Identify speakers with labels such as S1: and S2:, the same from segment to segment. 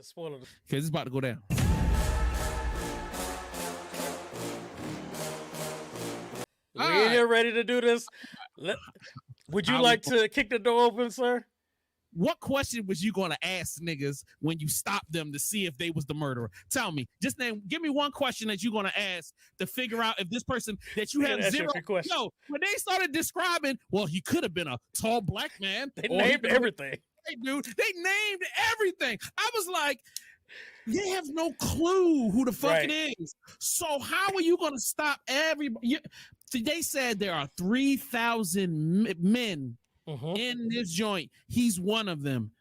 S1: The spoiler.
S2: Because it's about to go down.
S1: We're ready to do this. Would you like to kick the door open, sir?
S2: What question was you going to ask niggas when you stopped them to see if they was the murderer? Tell me. Just give me one question that you're going to ask to figure out if this person that you have zero. Yo, when they started describing, well, he could have been a tall black man.
S1: They named everything.
S2: Dude, they named everything. I was like, they have no clue who the fuck it is. So how are you going to stop everybody? They said there are 3,000 men in this joint. He's one of them.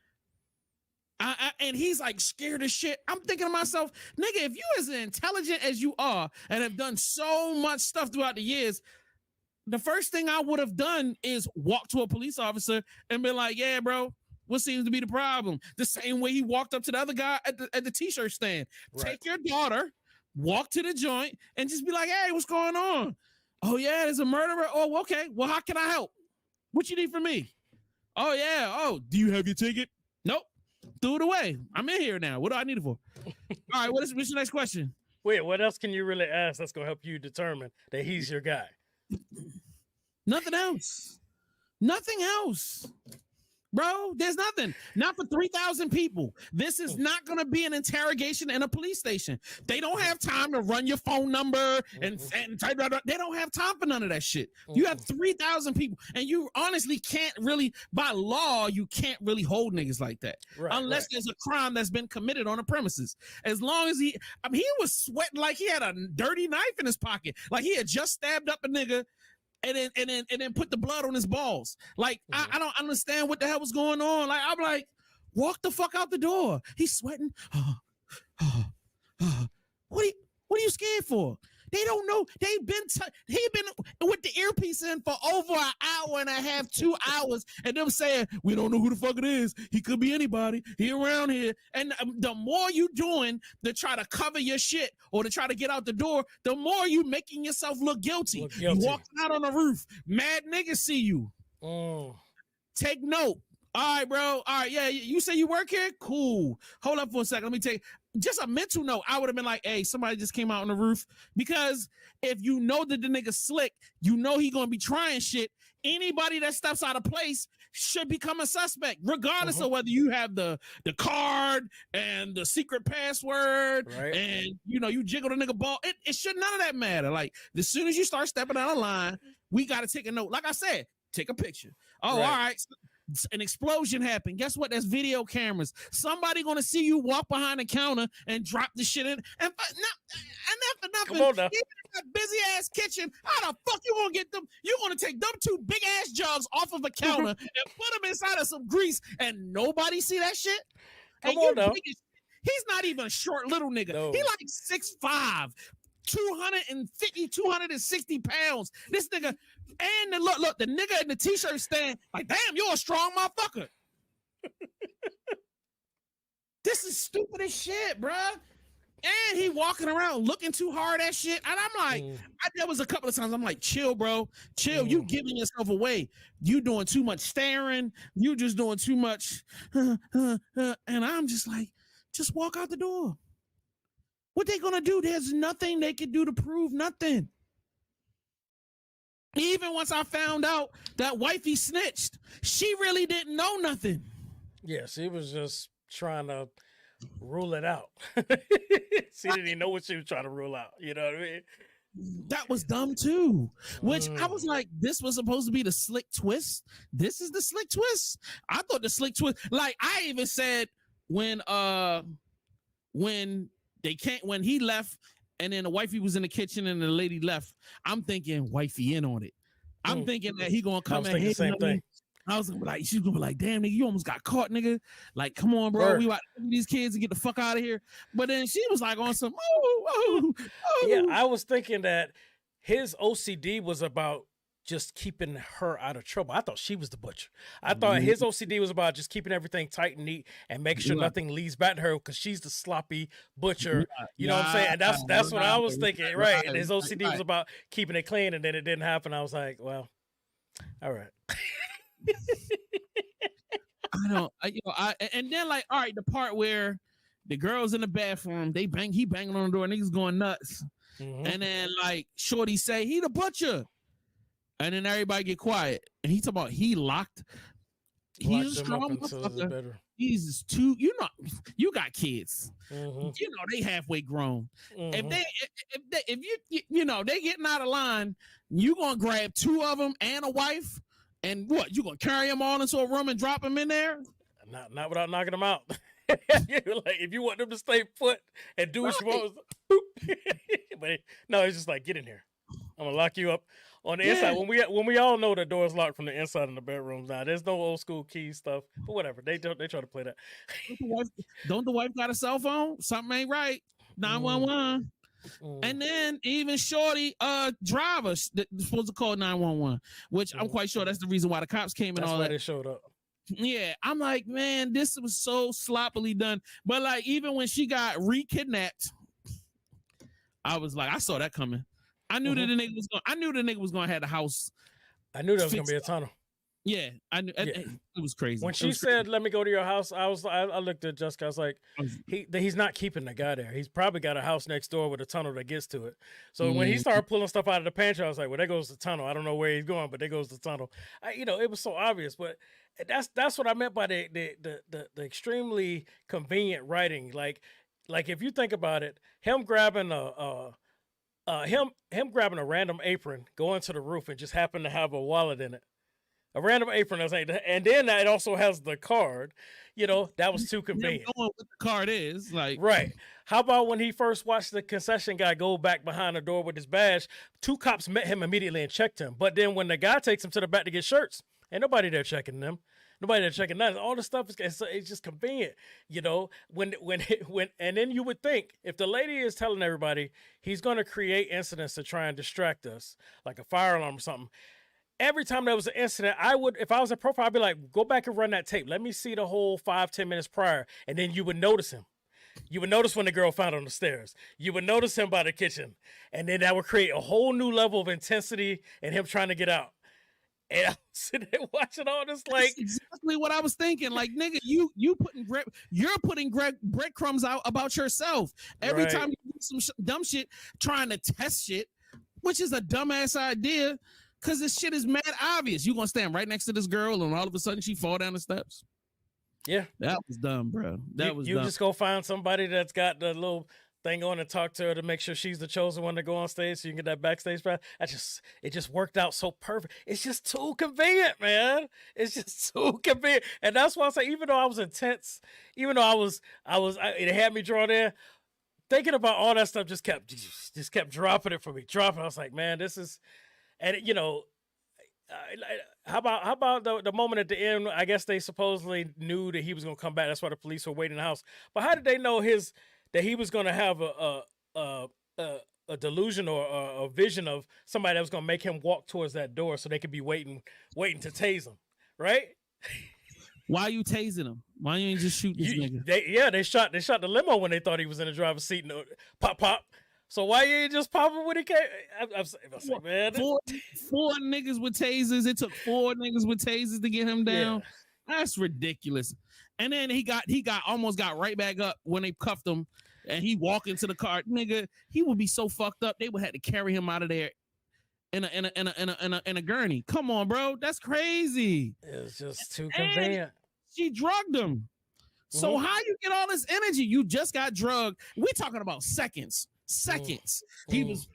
S2: And he's like scared as shit. I'm thinking to myself, nigga, if you as intelligent as you are and have done so much stuff throughout the years, the first thing I would have done is walk to a police officer and be like, yeah, bro, what seems to be the problem? The same way he walked up to the other guy at the t-shirt stand. Right. Take your daughter, walk to the joint, and just be like, hey, what's going on? Oh, yeah, there's a murderer. Oh, okay. Well, how can I help? What you need from me? Oh, yeah. Oh, do you have your ticket? Nope. Threw it away. I'm in here now. What do I need it for? All right, what's your next question?
S1: Wait, what else can you really ask that's going to help you determine that he's your guy?
S2: Nothing else. Nothing else. Bro, there's nothing. Not for 3,000 people. This is not going to be an interrogation in a police station. They don't have time to run your phone number and type. They don't have time for none of that shit. You have 3,000 people, and you honestly can't really, by law, you can't really hold niggas like that unless there's a crime that's been committed on the premises. As long as he was sweating like he had a dirty knife in his pocket, like he had just stabbed up a nigga. And then put the blood on his balls. Like, I don't understand what the hell was going on. Like, I'm like, walk the fuck out the door. He's sweating. What are you scared for? They don't know. He been with the earpiece in for over an hour and a half, 2 hours, and them saying, we don't know who the fuck it is. He could be anybody. He around here. And the more you doing to try to cover your shit or to try to get out the door, the more you making yourself look guilty. You walking out on the roof. Mad niggas see you. Take note. All right, bro. All right, yeah. You say you work here? Cool. Hold up for a second. Let me take just a mental note. I would have been like, hey, somebody just came out on the roof. Because if you know that the nigga slick, you know he gonna be trying shit. Anybody that steps out of place should become a suspect, regardless of whether you have the card and the secret password and you jiggle the nigga ball. It should none of that matter. Like, as soon as you start stepping out of line, we gotta take a note. Like I said, take a picture. Oh, all right. An explosion happened. Guess what? That's video cameras. Somebody gonna see you walk behind the counter and drop the shit in. And after nothing,
S1: come on now.
S2: Even in that busy ass kitchen, how the fuck you gonna get them? You gonna take them two big ass jugs off of a counter and put them inside of some grease, and nobody see that shit?
S1: Come on now.
S2: He's not even a short little nigga. No. He like 6'5". 250, 260 pounds. This nigga, and look, the nigga in the t-shirt stand, like, damn, you're a strong motherfucker. This is stupid as shit, bruh. And he walking around looking too hard at shit. And I'm like, there was a couple of times I'm like, chill, bro. Chill. You giving yourself away. You doing too much staring. You just doing too much. And I'm just like, just walk out the door. What they gonna do? There's nothing they can do to prove nothing. Even once I found out that wifey snitched, she really didn't know nothing.
S1: Yeah, she was just trying to rule it out. She didn't even know what she was trying to rule out. You know what I mean?
S2: That was dumb too. Which I was like, this was supposed to be the slick twist. This is the slick twist. I thought the slick twist. Like, I even said when he left and then the wifey was in the kitchen and the lady left, I'm thinking wifey in on it. I'm thinking that he gonna come and hit the same thing. I was gonna be like, she's gonna be like, damn nigga, you almost got caught, nigga. Like, come on, bro. We about to these kids and get the fuck out of here. But then she was like on some
S1: Yeah, I was thinking that his OCD was about just keeping her out of trouble. I thought she was the butcher. I thought his OCD was about just keeping everything tight and neat and making sure nothing leads back to her because she's the sloppy butcher. You know what I'm saying? And that's what I was thinking, right? And his OCD was about keeping it clean, and then it didn't happen. I was like, well, all right.
S2: And then like, all right, the part where The girls in the bathroom, he banging on the door, niggas going nuts. And then like Shorty say, he the butcher. And then everybody get quiet. And he talk about he locked. He's a strong motherfucker. He's too, you got kids. They halfway grown. If they getting out of line, you gonna grab 2 of them and a wife, and what, you gonna carry them all into a room and drop them in there?
S1: Not without knocking them out. Like, if you want them to stay put and do what you want, but no, it's just like, get in here. I'm gonna lock you up on the inside. When we all know the door's locked from the inside in the bedrooms now. There's no old school key stuff, but whatever. They try to play that.
S2: Don't the wife got a cell phone? Something ain't right. 911. And then even Shorty driver supposed to call 911, which I'm quite sure that's the reason why the cops came and all that.
S1: They showed up.
S2: Yeah, I'm like, man, this was so sloppily done. But like, even when she got re-kidnapped, I was like, I saw that coming. I knew that the nigga was gonna have the house.
S1: I knew there was gonna be a tunnel.
S2: Yeah, I knew. It was crazy.
S1: When she said, "Let me go to your house," I looked at Jessica. I was like, he's not keeping the guy there. He's probably got a house next door with a tunnel that gets to it. So when he started pulling stuff out of the pantry, I was like, well, there goes the tunnel. I don't know where he's going, but there goes the tunnel. It was so obvious. But that's what I meant by the extremely convenient writing. Like if you think about it, him grabbing him grabbing a random apron, going to the roof, and just happen to have a wallet in it. A random apron, and then it also has the card. That was too convenient.
S2: Knowing what the card is, like,
S1: right. How about when he first watched the concession guy go back behind the door with his badge? 2 cops met him immediately and checked him. But then when the guy takes him to the back to get shirts, ain't nobody there checking them. Nobody there checking nothing. All the stuff it's just convenient, When and then you would think if the lady is telling everybody he's going to create incidents to try and distract us, like a fire alarm or something. Every time there was an incident, if I was a profile, I'd be like, go back and run that tape. Let me see the whole 5-10 minutes prior. And then you would notice him. You would notice when the girl found on the stairs. You would notice him by the kitchen. And then that would create a whole new level of intensity and him trying to get out. And I'm sitting there watching all this like...
S2: That's exactly what I was thinking. Like, nigga, you're putting breadcrumbs out about yourself. Every time you do some dumb shit, trying to test shit, which is a dumbass idea. Because this shit is mad obvious. You're going to stand right next to this girl and all of a sudden she fall down the steps.
S1: Yeah.
S2: That was dumb, bro. You
S1: just go find somebody that's got the little thing on and talk to her to make sure she's the chosen one to go on stage so you can get that backstage pass. It just worked out so perfect. It's just too convenient, man. It's just too convenient. And that's why I say, even though I was intense, even though it had me drawn in, thinking about all that stuff just kept dropping it for me. I was like, man, this is... And how about the moment at the end? I guess they supposedly knew that he was going to come back. That's why the police were waiting in the house. But how did they know that he was going to have a delusion or a vision of somebody that was going to make him walk towards that door so they could be waiting to tase him, right?
S2: Why are you tasing him? Why you ain't just shoot this nigga?
S1: They shot the limo when they thought he was in the driver's seat. And pop. So why you ain't just popping when he came? I'm saying, man.
S2: Four niggas with tasers. It took 4 niggas with tasers to get him down. Yeah. That's ridiculous. And then he almost got right back up when they cuffed him, and he walked into the car. Nigga, he would be so fucked up they would have to carry him out of there in a gurney. Come on, bro, that's crazy.
S1: It's just too convenient.
S2: She drugged him. So how you get all this energy? You just got drugged. We talking about seconds. He was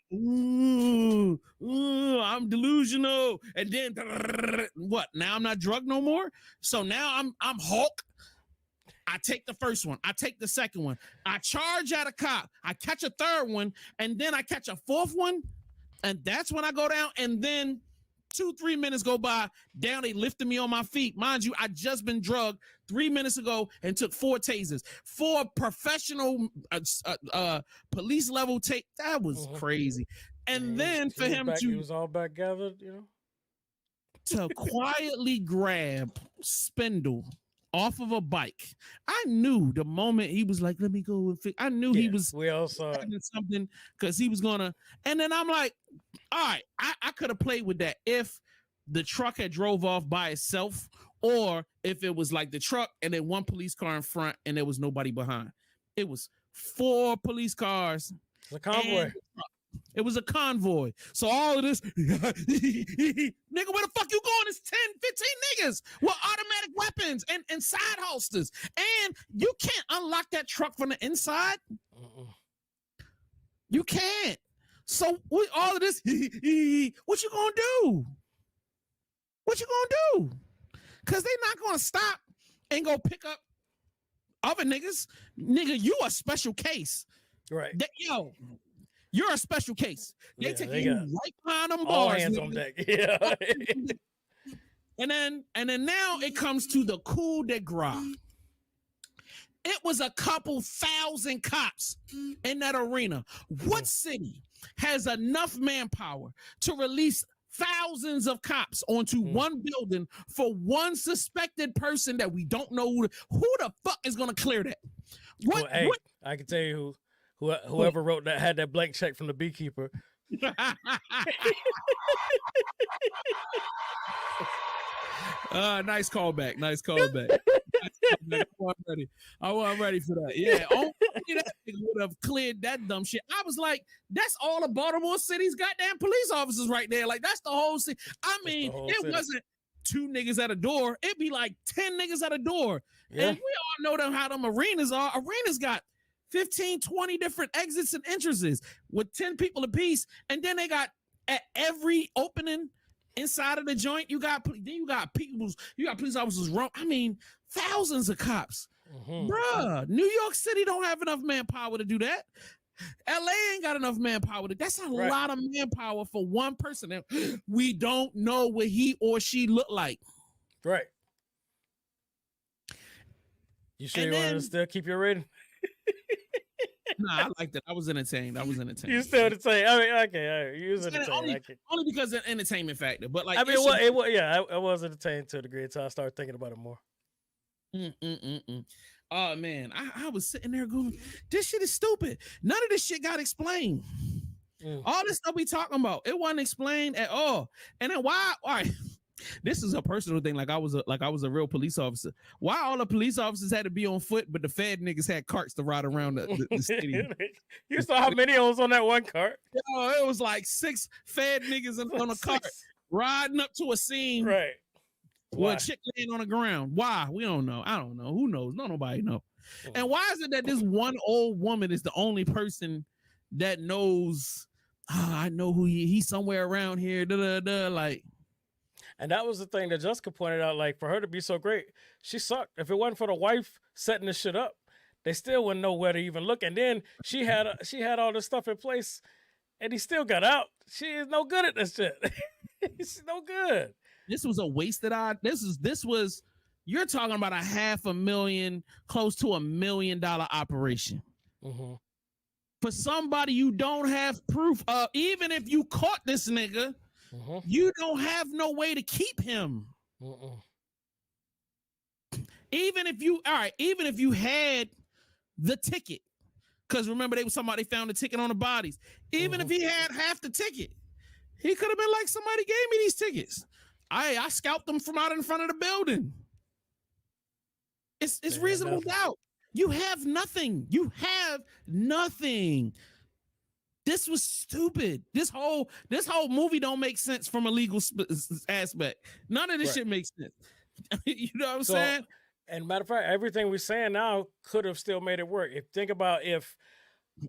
S2: I'm delusional, and then what? Now I'm not drugged no more. So now I'm Hulk. I take the first one. I take the second one. I charge at a cop. I catch a third one, and then I catch a fourth one, and that's when I go down. And then 2-3 minutes go by. Down, they lifted me on my feet. Mind you, I just been drugged 3 minutes ago and took 4 tasers, 4 professional police level take. That was crazy. And then for him
S1: he was all back gathered,
S2: to quietly grab Spindle off of a bike. I knew the moment he was like, let me go and fix. I knew he was
S1: we all saw
S2: something because he was gonna. And then I'm like, all right, I could have played with that if the truck had drove off by itself, or if it was like the truck and then one police car in front and there was nobody behind. It was 4 police cars.
S1: The convoy.
S2: It was a convoy. So all of this, nigga, where the fuck you going? It's 10, 15 niggas with automatic weapons and side holsters. And you can't unlock that truck from the inside. You can't. So with all of this, what you gonna do? What you gonna do? Because they not gonna stop and go pick up other niggas. Nigga, you a special case.
S1: Right.
S2: Yo, you're a special case. They take you right behind them
S1: all
S2: bars.
S1: hands on deck. Yeah.
S2: and then now it comes to the coup de grace. It was a couple thousand cops in that arena. What city has enough manpower to release thousands of cops onto one building for one suspected person that we don't know who the fuck is going to clear that?
S1: What? Well, hey, I can tell you whoever wrote that had that blank check from the beekeeper.
S2: Nice callback. Nice callback. I wasn't ready for that. Yeah, only that would have cleared that dumb shit. I was like, that's all of Baltimore City's goddamn police officers right there. Like, that's the whole city. I mean, it wasn't 2 niggas at a door. It'd be like 10 niggas at a door. Yeah. And we all know how them arenas are. Arenas got 15, 20 different exits and entrances with 10 people apiece. And then they got at every opening inside of the joint, you got police officers wrong. I mean, thousands of cops. Bruh, New York City don't have enough manpower to do that. LA ain't got enough manpower. That's a lot of manpower for one person. And we don't know what he or she look like.
S1: Right. You sure you want to still keep your rating?
S2: Nah, I like that. I was entertained.
S1: You still entertained. I mean, okay, all right. You was entertained.
S2: Only because of the entertainment factor. But like,
S1: I mean, I was entertained to a degree until I started thinking about it more.
S2: Oh man, I was sitting there going, this shit is stupid. None of this shit got explained. All this stuff we talking about, it wasn't explained at all. And then why? All right. This is a personal thing. Like I was a real police officer. Why all the police officers had to be on foot, but the Fed niggas had carts to ride around the city?
S1: You saw how many was on that one cart?
S2: Yo, it was like 6 Fed niggas on a cart riding up to a scene.
S1: Right.
S2: With a chick laying on the ground. Why? We don't know. I don't know. Who knows? Nobody know. And why is it that this one old woman is the only person that knows? I know who he's somewhere around here. Like.
S1: And that was the thing that Jessica pointed out. Like, for her to be so great, she sucked. If it wasn't for the wife setting this shit up, they still wouldn't know where to even look. And then she had all this stuff in place, and he still got out. She is no good at this shit. She's no good.
S2: This was a wasted this was you're talking about $500,000, close to $1 million operation. For somebody you don't have proof of. Even if you caught this nigga, you don't have no way to keep him. Even if you had the ticket, because remember they found the ticket on the bodies. Even if he had half the ticket, he could have been like, somebody gave me these tickets. I scalped them from out in front of the building. It's reasonable doubt. You have nothing. This was stupid. This whole movie don't make sense from a legal aspect. None of this shit makes sense. You know what I'm saying?
S1: And matter of fact, everything we're saying now could have still made it work. Think about if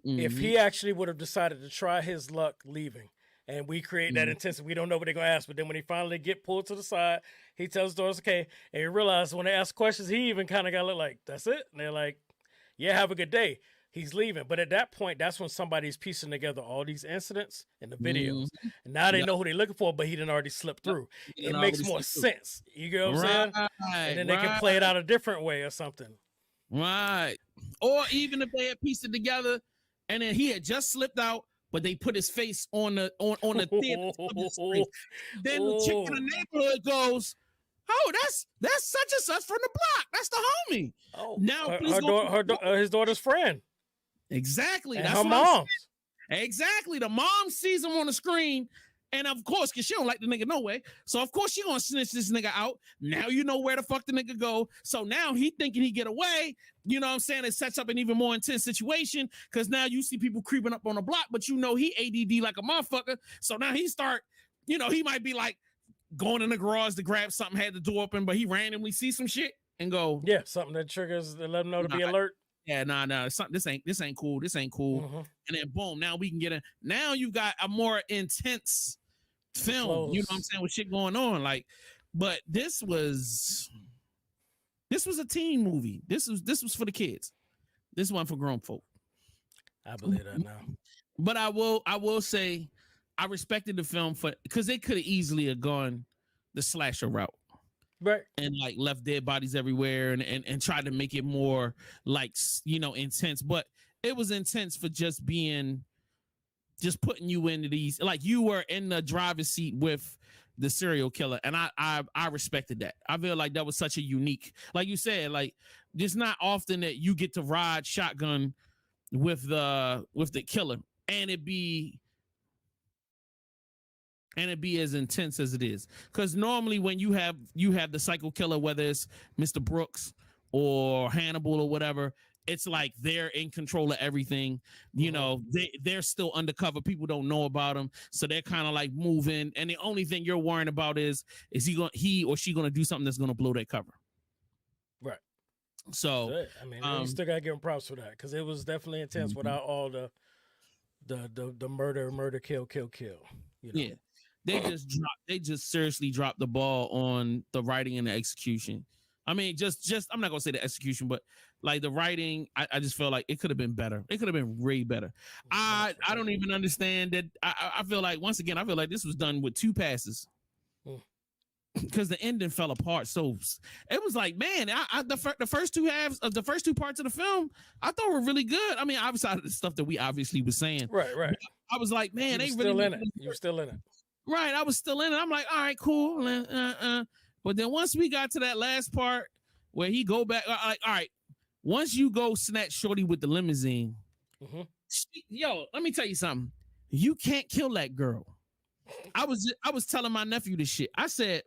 S1: he actually would have decided to try his luck leaving. And we create that intensity. We don't know what they're going to ask. But then when he finally get pulled to the side, he tells the doors, okay. And you realize when they ask questions, he even kind of got to look like, that's it? And they're like, yeah, have a good day. He's leaving. But at that point, that's when somebody's piecing together all these incidents and the videos. And now they know who they're looking for, but he didn't already slip through. It makes more sense. You get what I'm saying? And then they can play it out a different way or something.
S2: Right. Or even if they had pieced it together and then he had just slipped out, but they put his face on the theater. Then the chick in the neighborhood goes, oh, that's such and such from the block. That's the homie.
S1: Oh, now his daughter's friend.
S2: Exactly.
S1: And
S2: that's
S1: her mom's.
S2: Exactly. The mom sees him on the screen, And of course, because she don't like the nigga no way. So of course she gonna snitch this nigga out. Now you know where the fuck the nigga go. So now he thinking he get away. You know what I'm saying? It sets up an even more intense situation because now you see people creeping up on the block, but you know he ADD like a motherfucker. So now he start, you know, he might be like going in the garage to grab something, had the door open, but he randomly sees some shit and go,
S1: yeah, something that triggers to let him know to be alert.
S2: Yeah, nah, this ain't cool. This ain't cool.
S1: Mm-hmm.
S2: And then boom, now we can get in. Now you got a more intense film.
S1: Close.
S2: You know what I'm saying? With shit going on. Like, but this was a teen movie. This was for the kids. This one for grown folk.
S1: I believe that now.
S2: But I will say I respected the film for because they could have easily have gone the slasher route.
S1: Right.
S2: And like left dead bodies everywhere and tried to make it more like, you know, intense. But it was intense for just putting you into these, like you were in the driver's seat with the serial killer. And I respected that. I feel like that was such a unique, like you said, like it's not often that you get to ride shotgun with the killer and it be as intense as it is. Because normally when you have the psycho killer, whether it's Mr. Brooks or Hannibal or whatever, it's like they're in control of everything. You know, they're still undercover. People don't know about them. So they're kind of like moving. And the only thing you're worrying about is he or she gonna do something that's gonna blow that cover.
S1: Right.
S2: So
S1: I mean, you still gotta give them props for that because it was definitely intense without all the murder, kill. You know?
S2: Yeah. They just seriously dropped the ball on the writing and the execution. I mean, just I'm not gonna say the execution, but like the writing, I just feel like it could have been better. It could have been way better. I don't even understand that. I feel like once again, I feel like this was done with 2 passes because the ending fell apart. So it was like, man, the first 2 halves of the first 2 parts of the film, I thought were really good. I mean, outside of the stuff that we obviously was saying,
S1: right.
S2: I was like, man,
S1: You were still in it.
S2: Right, I was still in it. I'm like, all right, cool. But then once we got to that last part where he go back, like, all right, once you go snatch shorty with the limousine, yo, let me tell you something. You can't kill that girl. I was telling my nephew this shit. I said,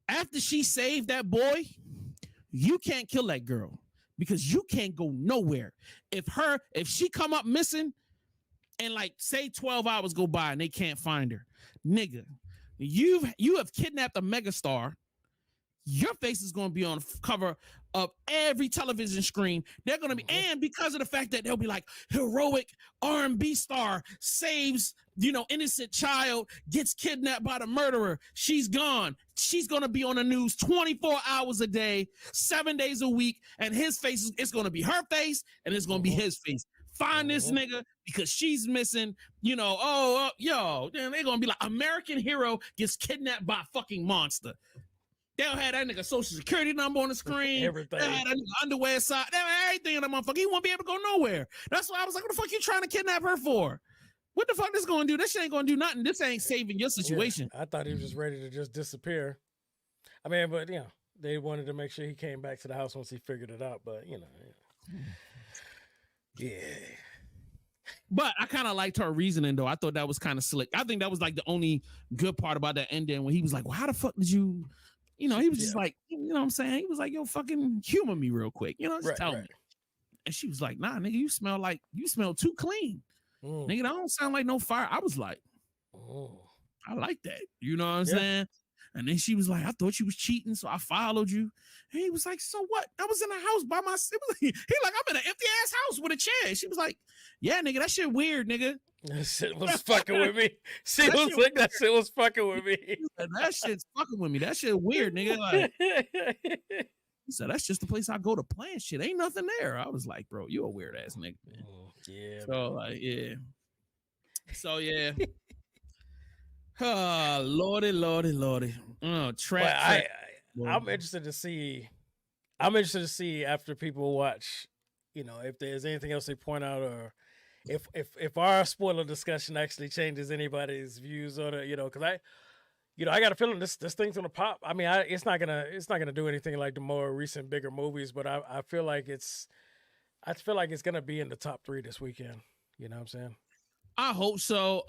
S2: after she saved that boy, you can't kill that girl because you can't go nowhere. If she come up missing, and like say 12 hours go by and they can't find her, nigga, you have kidnapped a megastar. Your face is going to be on the cover of every television screen. They're going to be, and because of the fact that they'll be like heroic R&B star saves, you know, innocent child gets kidnapped by the murderer. She's gone. She's going to be on the news 24 hours a day, 7 days a week. And his face it's going to be her face and it's going to be his face. Find this nigga because she's missing, you know, yo, then they're going to be like, American hero gets kidnapped by a fucking monster. They'll have that nigga social security number on the screen.
S1: Everything.
S2: They'll have that nigga underwear side. They'll have everything in the motherfucker. He won't be able to go nowhere. That's why I was like, what the fuck you trying to kidnap her for? What the fuck this going to do? This shit ain't going to do nothing. This ain't saving your situation.
S1: Yeah, I thought he was just ready to just disappear. I mean, but, you know, they wanted to make sure he came back to the house once he figured it out. But, you know. Yeah.
S2: But I kind of liked her reasoning, though. I thought that was kind of slick. I think that was like the only good part about that ending when he was like, well, how the fuck did you, you know, he was just like, you know what I'm saying? He was like, yo, fucking humor me real quick. You know, just tell me. And she was like, nah, nigga, you smell too clean. Nigga, that don't sound like no fire. I was like, I like that. You know what I'm saying? And then she was like, I thought you was cheating, so I followed you. And he was like, so what? I was in the house by myself. He like, I'm in an empty ass house with a chair. She was like, yeah, nigga, that shit weird, nigga.
S1: That shit was fucking with me. She was like, that shit was fucking with me.
S2: That shit's fucking with me. That shit weird, nigga. Like, he said, that's just the place I go to plan shit. Ain't nothing there. I was like, bro, you a weird ass nigga, man.
S1: Yeah.
S2: So, like, yeah. So, yeah. Oh, lordy. Oh, trap.
S1: I'm interested to see. I'm interested to see after people watch, you know, if there's anything else they point out, or if our spoiler discussion actually changes anybody's views on it, you know, because I got a feeling this thing's gonna pop. I mean, it's not gonna do anything like the more recent bigger movies, but I feel like it's gonna be in the top 3 this weekend. You know what I'm saying?
S2: I hope so.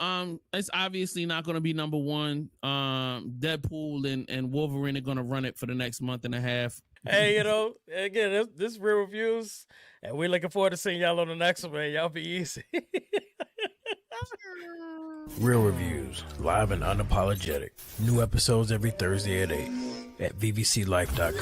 S2: It's obviously not going to be number one. Deadpool and Wolverine are going to run it for the next month and a half.
S1: Hey, again, this real reviews, and we're looking forward to seeing y'all on the next one, man. Y'all be easy. Real Reviews, live and unapologetic. New episodes every Thursday at 8 at vvclife.com.